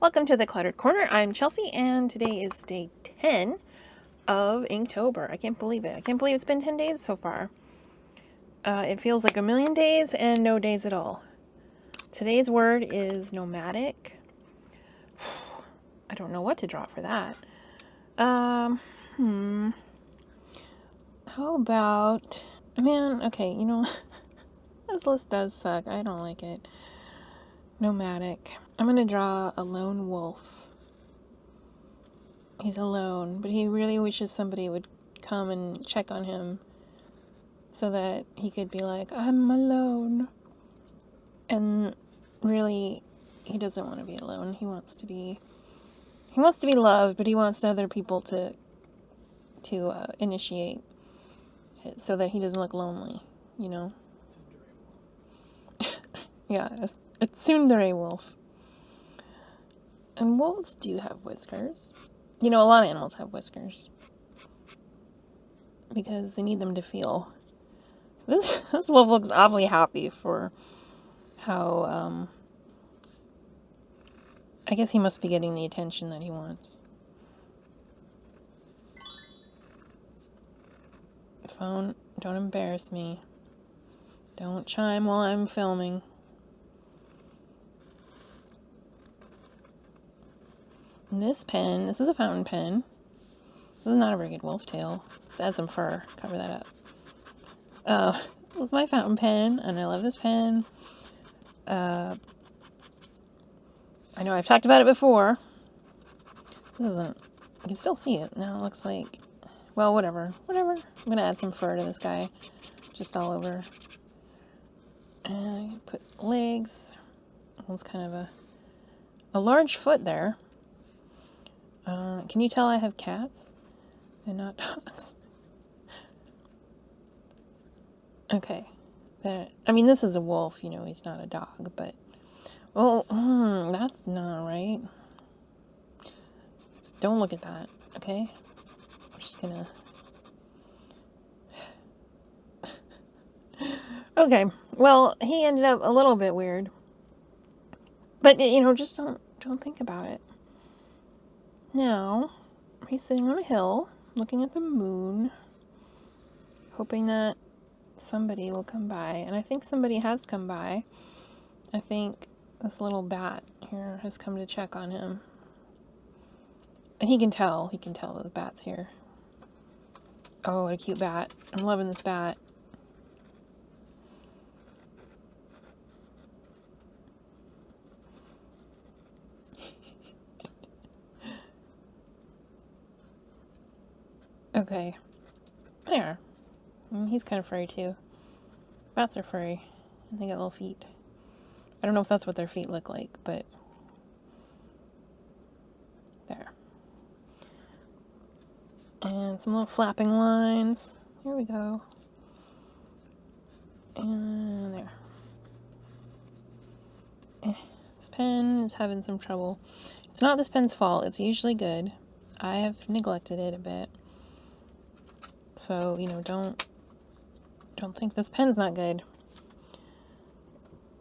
Welcome to the Cluttered Corner. I'm Chelsea, and today is day 10 of Inktober. I can't believe it. I can't believe it's been 10 days so far. It feels like a million days and no days at all. Today's word is nomadic. I don't know what to draw for that. How about... Man, okay, this list does suck. I don't like it. Nomadic. I'm going to draw a lone wolf. He's alone, but he really wishes somebody would come and check on him so that he could be like, I'm alone. And really, he doesn't want to be alone. He wants to be loved, but he wants other people to initiate it so that he doesn't look lonely, you know? Yeah, it's tsundere wolf. And wolves do have whiskers. A lot of animals have whiskers because they need them to feel. This wolf looks awfully happy for how, I guess he must be getting the attention that he wants. Phone, don't embarrass me. Don't chime while I'm filming. And this pen, this is a fountain pen. This is not a very good wolf tail. Let's add some fur, cover that up. This is my fountain pen, and I love this pen. I know I've talked about it before. This isn't, you can still see it. Now it looks like, well, whatever. I'm gonna add some fur to this guy, just all over. And put legs. It's kind of a large foot there. Can you tell I have cats and not dogs? Okay. This is a wolf, he's not a dog, but... Oh, that's not right. Don't look at that, okay? I'm just gonna... Okay, well, he ended up a little bit weird. But, just don't think about it. Now, he's sitting on a hill, looking at the moon, hoping that somebody will come by. And I think somebody has come by. I think this little bat here has come to check on him. And he can tell that the bat's here. Oh, what a cute bat. I'm loving this bat. Okay. There. He's kind of furry too. Bats are furry. And they got little feet. I don't know if that's what their feet look like, but... There. And some little flapping lines. Here we go. And there. This pen is having some trouble. It's not this pen's fault. It's usually good. I have neglected it a bit. So, don't think this pen's not good.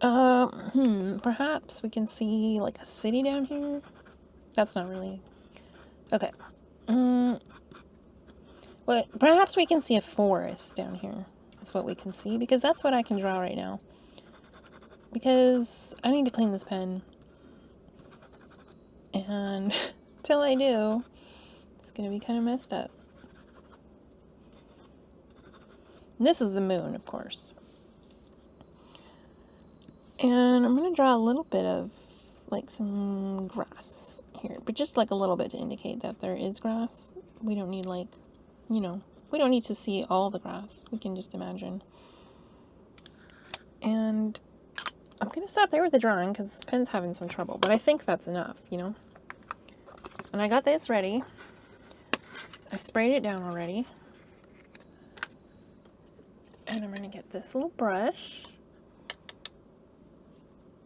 Perhaps we can see, like, a city down here? That's not really... Okay. Well, perhaps we can see a forest down here. That's what we can see, because that's what I can draw right now. Because I need to clean this pen. And till I do, it's going to be kind of messed up. And this is the moon, of course. And I'm going to draw a little bit of, like, some grass here. But just, like, a little bit to indicate that there is grass. We don't need, like, we don't need to see all the grass. We can just imagine. And I'm going to stop there with the drawing because this pen's having some trouble. But I think that's enough, And I got this ready. I sprayed it down already. And I'm going to get this little brush.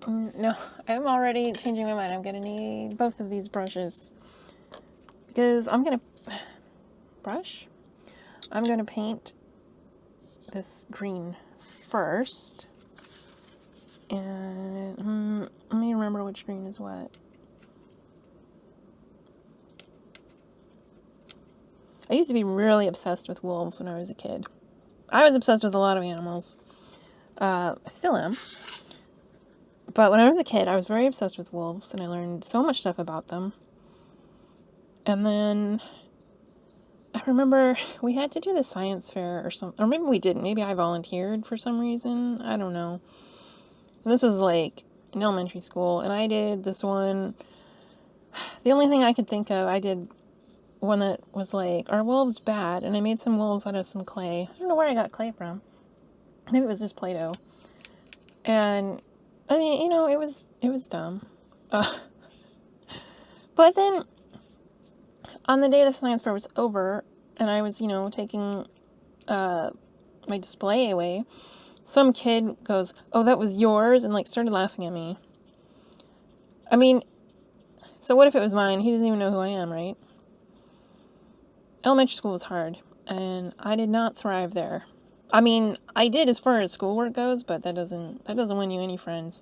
No, I'm already changing my mind. I'm going to need both of these brushes. Because I'm going to... Brush? I'm going to paint this green first. And let me remember which green is what. I used to be really obsessed with wolves when I was a kid. I was obsessed with a lot of animals. I still am. But when I was a kid, I was very obsessed with wolves, and I learned so much stuff about them. And then I remember we had to do the science fair or something. Or maybe we didn't. Maybe I volunteered for some reason. I don't know. And this was like in elementary school, and I did this one. The only thing I could think of, I did one that was like, are wolves bad? And I made some wolves out of some clay. I don't know where I got clay from. Maybe it was just Play-Doh. And I mean, it was dumb. But then on the day the science fair was over, and I was, taking my display away, some kid goes, "Oh, that was yours," and like started laughing at me. I mean, so what if it was mine? He doesn't even know who I am, right? Elementary school was hard, and I did not thrive there. I mean, I did as far as schoolwork goes, but that doesn't win you any friends.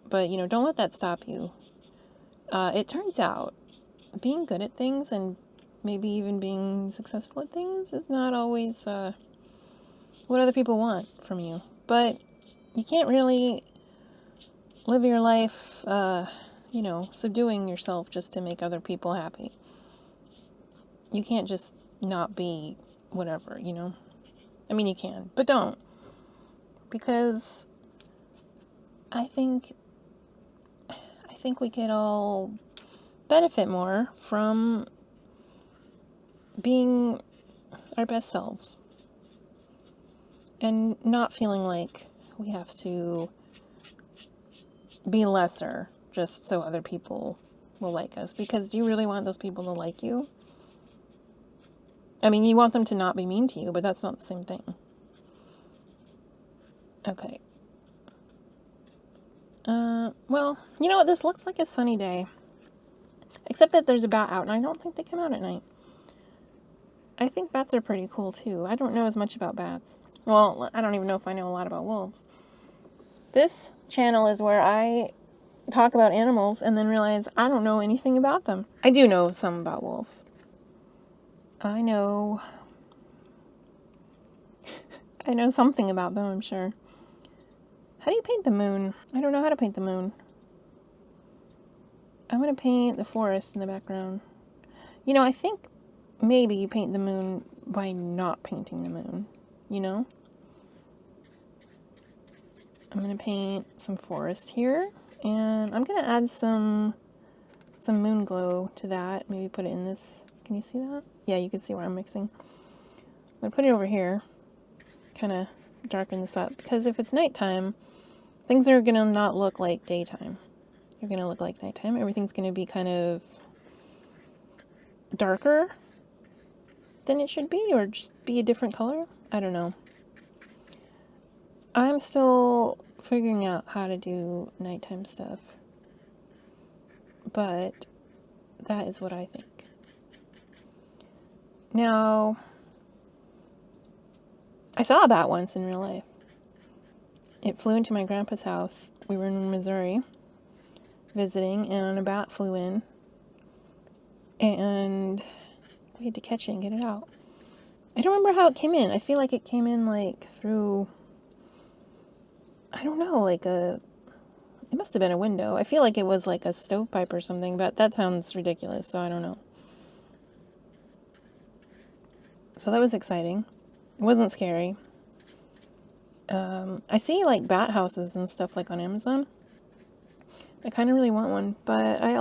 But, don't let that stop you. It turns out being good at things and maybe even being successful at things is not always what other people want from you. But you can't really live your life, subduing yourself just to make other people happy. You can't just not be whatever, I mean, you can, but don't. Because I think we could all benefit more from being our best selves and not feeling like we have to be lesser just so other people will like us. Because do you really want those people to like you? I mean, you want them to not be mean to you, but that's not the same thing. Okay. Well, you know what? This looks like a sunny day. Except that there's a bat out, and I don't think they come out at night. I think bats are pretty cool, too. I don't know as much about bats. Well, I don't even know if I know a lot about wolves. This channel is where I talk about animals and then realize I don't know anything about them. I do know some about wolves. I know something about them, I'm sure. How do you paint the moon? I don't know how to paint the moon. I'm going to paint the forest in the background. I think maybe you paint the moon by not painting the moon, I'm going to paint some forest here, and I'm going to add some moon glow to that. Maybe put it in this. Can you see that? Yeah, you can see where I'm mixing. I'm going to put it over here, kind of darken this up, because if it's nighttime, things are going to not look like daytime. They're going to look like nighttime. Everything's going to be kind of darker than it should be, or just be a different color. I don't know. I'm still figuring out how to do nighttime stuff, but that is what I think. Now, I saw a bat once in real life. It flew into my grandpa's house. We were in Missouri visiting, and a bat flew in, and we had to catch it and get it out. I don't remember how it came in. I feel like it came in like through, I don't know, it must have been a window. I feel like it was like a stovepipe or something, but that sounds ridiculous, so I don't know. So that was exciting. It wasn't scary. I see like bat houses and stuff like on Amazon. I kind of really want one, but I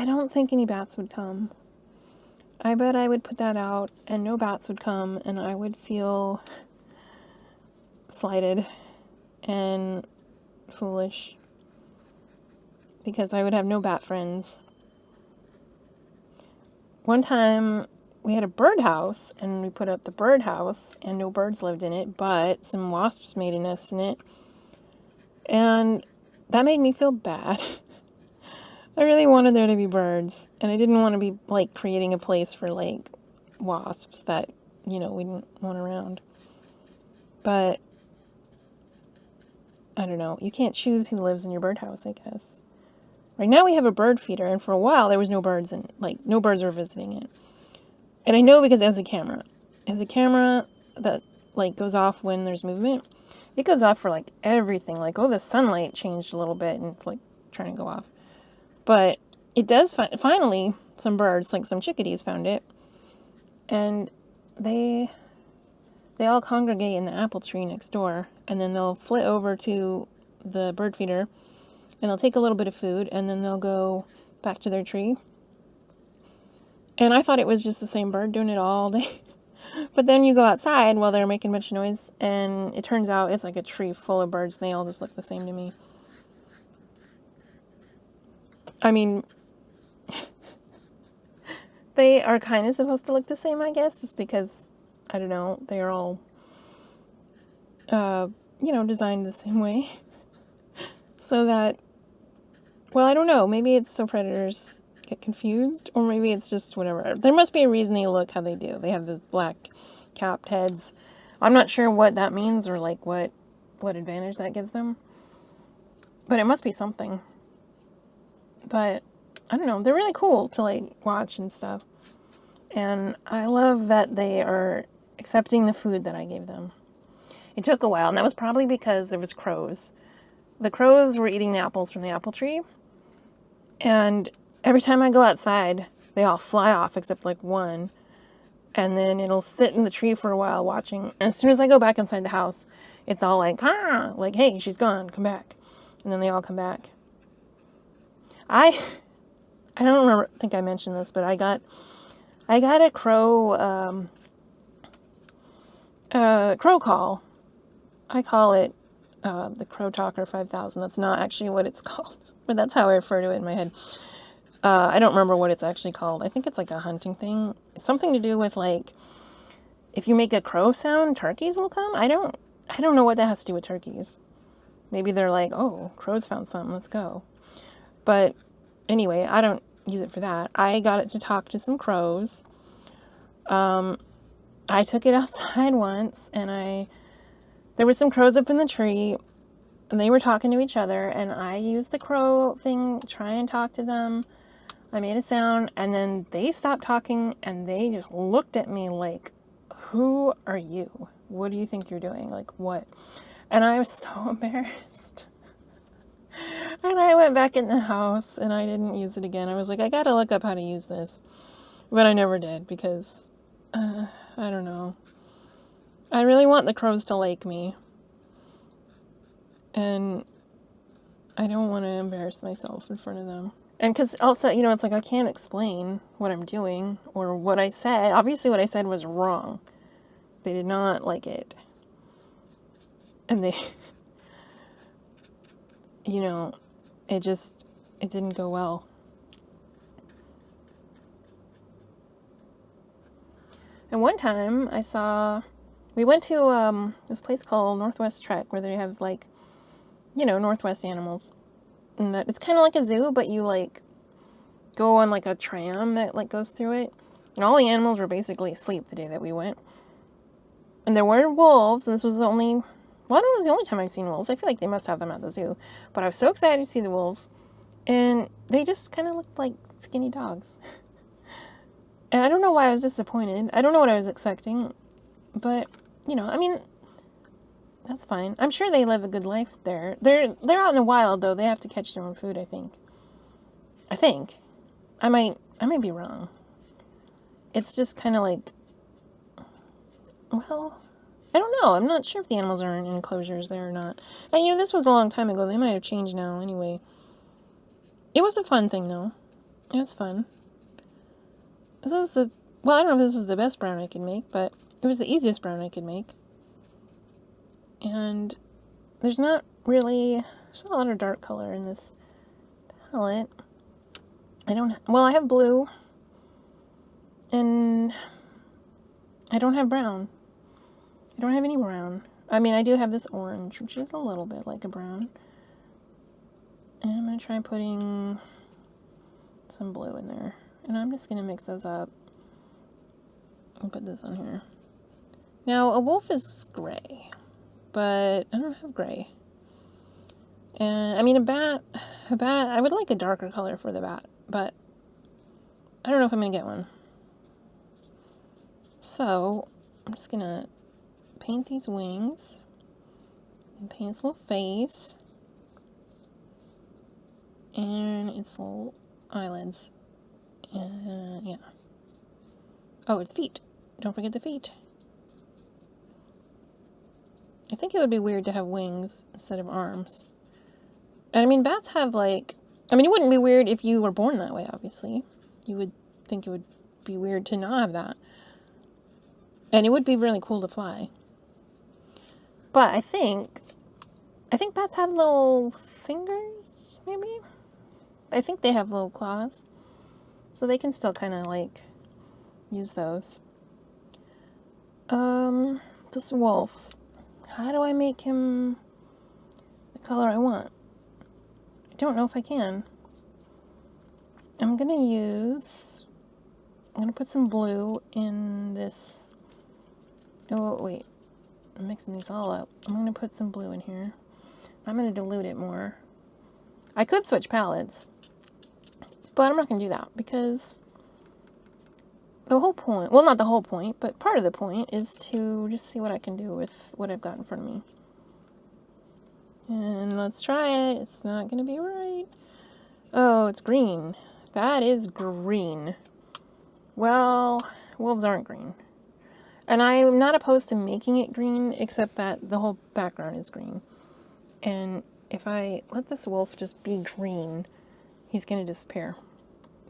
don't think any bats would come. I bet I would put that out and no bats would come, and I would feel slighted and foolish because I would have no bat friends. One time we had a birdhouse, and we put up the birdhouse, and no birds lived in it, but some wasps made a nest in it, and that made me feel bad. I really wanted there to be birds, and I didn't want to be, creating a place for, wasps that, we didn't want around. But, I don't know, you can't choose who lives in your birdhouse, I guess. Right now we have a bird feeder, and for a while there was no birds, and like no birds were visiting it. And I know because it has a camera. It has a camera that like goes off when there's movement. It goes off for like everything. Like, oh, the sunlight changed a little bit and it's like trying to go off. But it does finally, some birds, like some chickadees, found it. And they all congregate in the apple tree next door. And then they'll flit over to the bird feeder and they'll take a little bit of food and then they'll go back to their tree. And I thought it was just the same bird doing it all day. But then you go outside while they're making a bunch of noise, and it turns out it's like a tree full of birds, and they all just look the same to me. I mean, they are kind of supposed to look the same, I guess, just because, I don't know, they are all, designed the same way. So that, well, I don't know, maybe it's so predators get confused, or maybe it's just whatever. There must be a reason they look how they do. They have those black capped heads. I'm not sure what that means or like what advantage that gives them. But it must be something. But I don't know, they're really cool to like watch and stuff. And I love that they are accepting the food that I gave them. It took a while, and that was probably because there was crows. The crows were eating the apples from the apple tree. And every time I go outside, they all fly off except like one. And then it'll sit in the tree for a while watching. And as soon as I go back inside the house, it's all like, like, hey, she's gone, come back. And then they all come back. I don't think I mentioned this, but I got a crow call. I call it the Crow Talker 5000. That's not actually what it's called, but that's how I refer to it in my head. I don't remember what it's actually called. I think it's like a hunting thing. Something to do with like, if you make a crow sound, turkeys will come. I don't know what that has to do with turkeys. Maybe they're like, oh, crows found something, let's go. But anyway, I don't use it for that. I got it to talk to some crows. I took it outside once, and there were some crows up in the tree, and they were talking to each other, and I used the crow thing to try and talk to them. I made a sound, and then they stopped talking, and they just looked at me like, who are you? What do you think you're doing? Like, what? And I was so embarrassed. And I went back in the house, and I didn't use it again. I was like, I gotta look up how to use this. But I never did, because, I don't know. I really want the crows to like me. And I don't want to embarrass myself in front of them. And because also, it's like I can't explain what I'm doing or what I said. Obviously, what I said was wrong. They did not like it. And they, it didn't go well. And one time we went to this place called Northwest Trek where they have like, Northwest animals. And that it's kind of like a zoo, but you like go on like a tram that like goes through it. And all the animals were basically asleep the day that we went. And there were wolves, and this was the only time I've seen wolves. I feel like they must have them at the zoo. But I was so excited to see the wolves. And they just kind of looked like skinny dogs. And I don't know why I was disappointed. I don't know what I was expecting. But, that's fine. I'm sure they live a good life there. They're out in the wild, though. They have to catch their own food, I think. I might be wrong. It's just kind of like, well, I don't know. I'm not sure if the animals are in enclosures there or not. And, this was a long time ago. They might have changed now anyway. It was a fun thing, though. It was fun. I don't know if this is the best brown I could make, but it was the easiest brown I could make. And there's not a lot of dark color in this palette. I have blue, and I don't have brown. I don't have any brown. I mean, I do have this orange, which is a little bit like a brown. And I'm going to try putting some blue in there. And I'm just going to mix those up and put this on here. Now, a wolf is gray, but I don't have gray. And I mean, a bat, I would like a darker color for the bat, but I don't know if I'm going to get one. So I'm just going to paint these wings and paint its little face and its little eyelids. And yeah. Oh, its feet. Don't forget the feet. I think it would be weird to have wings instead of arms. And I mean, bats have like, I mean, it wouldn't be weird if you were born that way, obviously. You would think it would be weird to not have that. And it would be really cool to fly. But I think bats have little fingers, maybe? I think they have little claws. So they can still kind of like use those. This wolf. How do I make him the color I want? I don't know if I can. I'm gonna put some blue in this. Oh, wait. I'm mixing these all up. I'm gonna put some blue in here. I'm gonna dilute it more. I could switch palettes, but I'm not gonna do that because the whole point, well, not the whole point, but part of the point is to just see what I can do with what I've got in front of me. And let's try it. It's not going to be right. Oh, it's green. That is green. Well, wolves aren't green. And I'm not opposed to making it green, except that the whole background is green. And if I let this wolf just be green, he's going to disappear.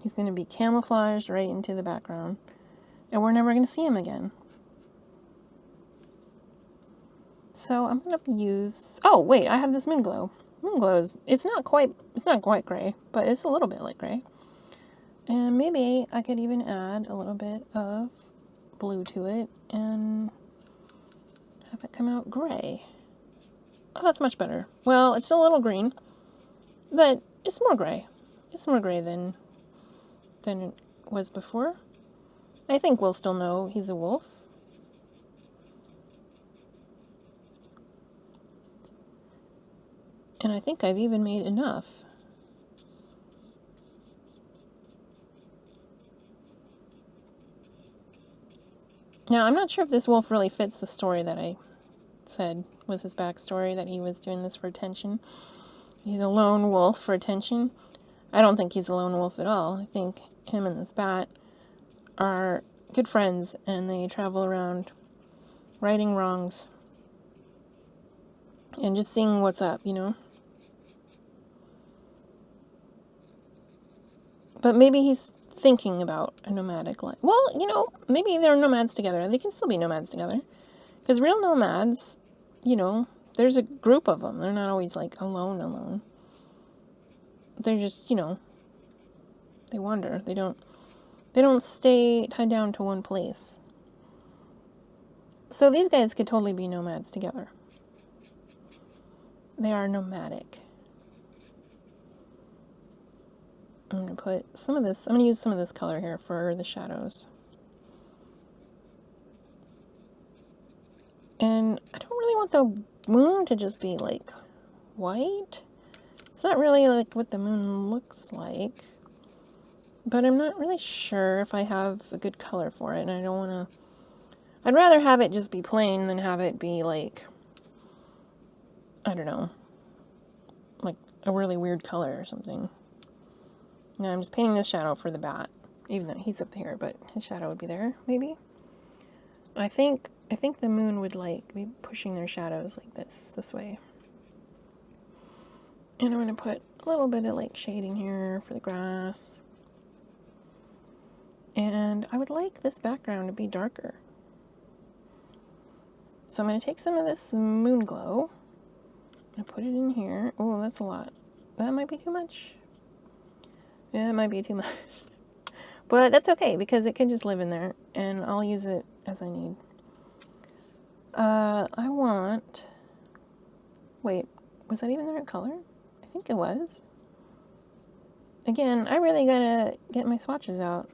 He's going to be camouflaged right into the background. And we're never going to see him again. So I'm going to use... Oh, wait, I have this moon glow. Moon glow is... It's not quite gray, but it's a little bit like gray. And maybe I could even add a little bit of blue to it and have it come out gray. Oh, that's much better. Well, it's still a little green, but it's more gray. It's more gray than it was before. I think we'll still know he's a wolf. And I think I've even made enough. Now, I'm not sure if this wolf really fits the story that I said was his backstory, that he was doing this for attention. He's a lone wolf for attention. I don't think he's a lone wolf at all. I think him and this bat are good friends, and they travel around righting wrongs and just seeing what's up, you know? But maybe he's thinking about a nomadic life. Well, you know, maybe they're nomads together. They can still be nomads together. Because real nomads, you know, there's a group of them. They're not always, like, alone. They're just, you know, they wander. They don't stay tied down to one place. So these guys could totally be nomads together. They are nomadic. I'm going to put some of this, I'm going to use some of this color here for the shadows. And I don't really want the moon to just be like white. It's not really like what the moon looks like. But I'm not really sure if I have a good color for it. And I don't want to, I'd rather have it just be plain than have it be like, I don't know, like a really weird color or something. Now I'm just painting this shadow for the bat, even though he's up here, but his shadow would be there, maybe. I think the moon would like be pushing their shadows like this way. And I'm going to put a little bit of like shading here for the grass. And I would like this background to be darker. So I'm going to take some of this moon glow. I'm going to put it in here. Oh, that's a lot. That might be too much. Yeah, it might be too much. But that's okay, because it can just live in there, and I'll use it as I need. I want... Wait, was that even the right color? I think it was. Again, I really gotta get my swatches out.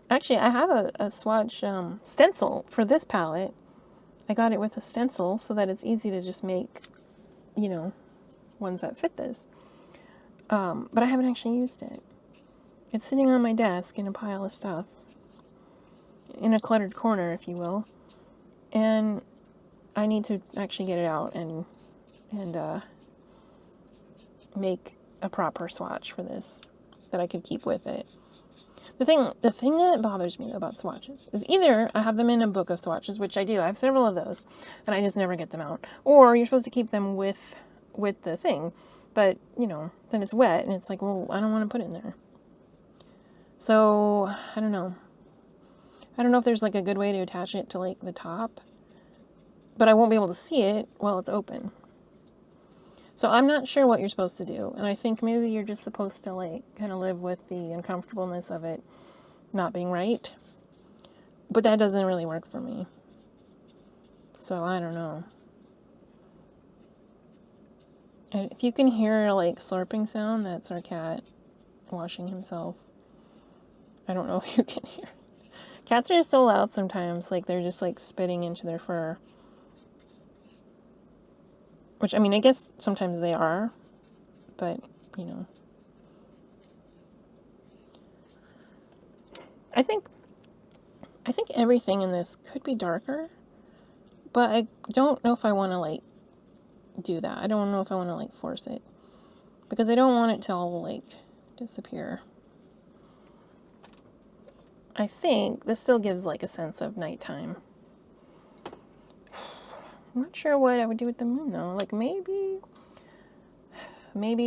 Actually, I have a swatch stencil for this palette. I got it with a stencil so that it's easy to just make, you know, ones that fit this. But I haven't actually used it. It's sitting on my desk in a pile of stuff. In a cluttered corner, if you will. And I need to actually get it out and make a proper swatch for this that I could keep with it. The thing that bothers me about swatches is either I have them in a book of swatches, which I do. I have several of those, and I just never get them out. Or you're supposed to keep them with the thing, but you know, then it's wet, and it's like, well, I don't want to put it in there. So I don't know. I don't know if there's like a good way to attach it to like the top, but I won't be able to see it while it's open. So I'm not sure what you're supposed to do, and I think maybe you're just supposed to like kind of live with the uncomfortableness of it not being right. But that doesn't really work for me. So I don't know. And if you can hear like slurping sound, that's our cat washing himself. I don't know if you can hear. Cats are so loud sometimes, like they're just like spitting into their fur. Which, I mean, I guess sometimes they are, but, you know. I think everything in this could be darker, but I don't know if I want to, like, do that. I don't know if I want to, like, force it, because I don't want it to all, like, disappear. I think this still gives, like, a sense of nighttime. I'm not sure what I would do with the moon, though. Like, maybe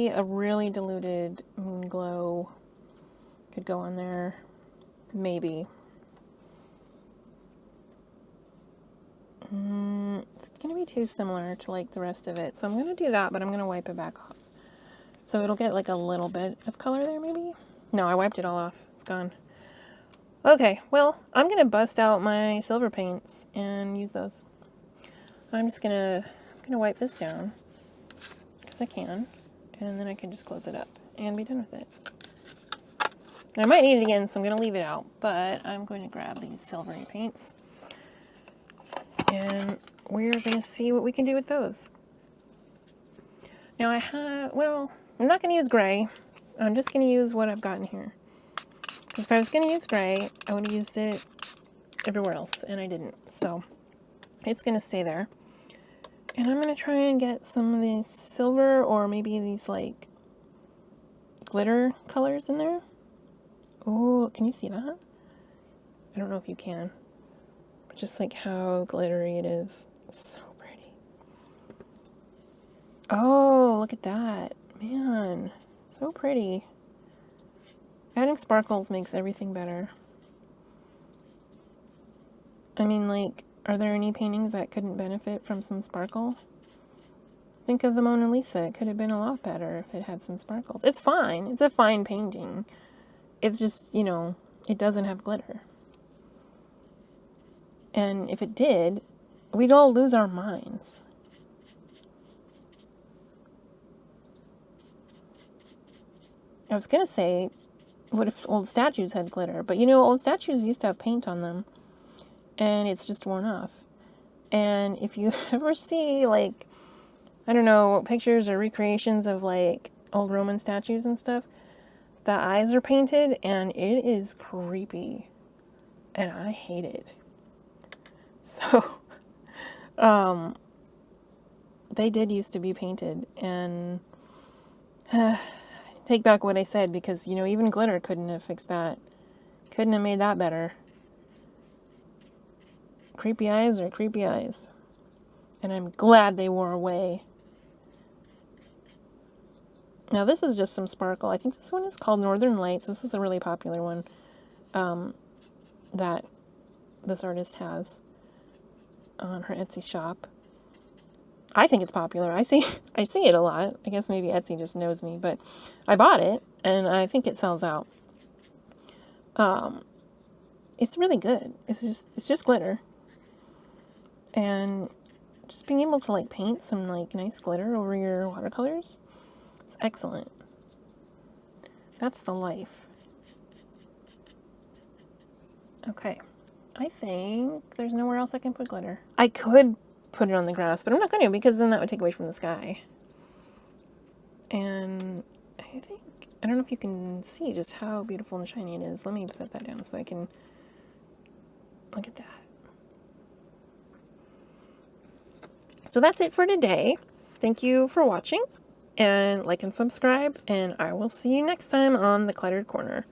a really diluted moon glow could go on there. Maybe. It's going to be too similar to, like, the rest of it. So I'm going to do that, but I'm going to wipe it back off. So it'll get, like, a little bit of color there, maybe? No, I wiped it all off. It's gone. Okay, well, I'm going to bust out my silver paints and use those. I'm just going to wipe this down, because I can, and then I can just close it up and be done with it. And I might need it again, so I'm going to leave it out, but I'm going to grab these silvery paints, and we're going to see what we can do with those. Now I'm not going to use gray. I'm just going to use what I've got in here. Because if I was going to use gray, I would have used it everywhere else, and I didn't. So it's going to stay there. And I'm going to try and get some of these silver or maybe these, like, glitter colors in there. Oh, can you see that? I don't know if you can. But just, like, how glittery it is. It's so pretty. Oh, look at that. Man, so pretty. Adding sparkles makes everything better. I mean, like, are there any paintings that couldn't benefit from some sparkle? Think of the Mona Lisa. It could have been a lot better if it had some sparkles. It's fine. It's a fine painting. It's just, you know, it doesn't have glitter. And if it did, we'd all lose our minds. I was going to say, what if old statues had glitter? But, you know, old statues used to have paint on them. And it's just worn off. And if you ever see, like, I don't know, pictures or recreations of, like, old Roman statues and stuff, the eyes are painted, and it is creepy. And I hate it. So, they did used to be painted, and take back what I said, because, you know, even glitter couldn't have fixed that. Couldn't have made that better. Creepy eyes are creepy eyes. And I'm glad they wore away. Now this is just some sparkle. I think this one is called Northern Lights. This is a really popular one that this artist has on her Etsy shop. I think it's popular. I see it a lot. I guess maybe Etsy just knows me, but I bought it and I think it sells out. It's really good. It's just glitter. And just being able to, like, paint some, like, nice glitter over your watercolors, it's excellent. That's the life. Okay. I think there's nowhere else I can put glitter. I could put it on the grass, but I'm not going to, because then that would take away from the sky. And I think, I don't know if you can see just how beautiful and shiny it is. Let me set that down so I can look at that. So that's it for today. Thank you for watching, and like and subscribe, and I will see you next time on the Cluttered Corner.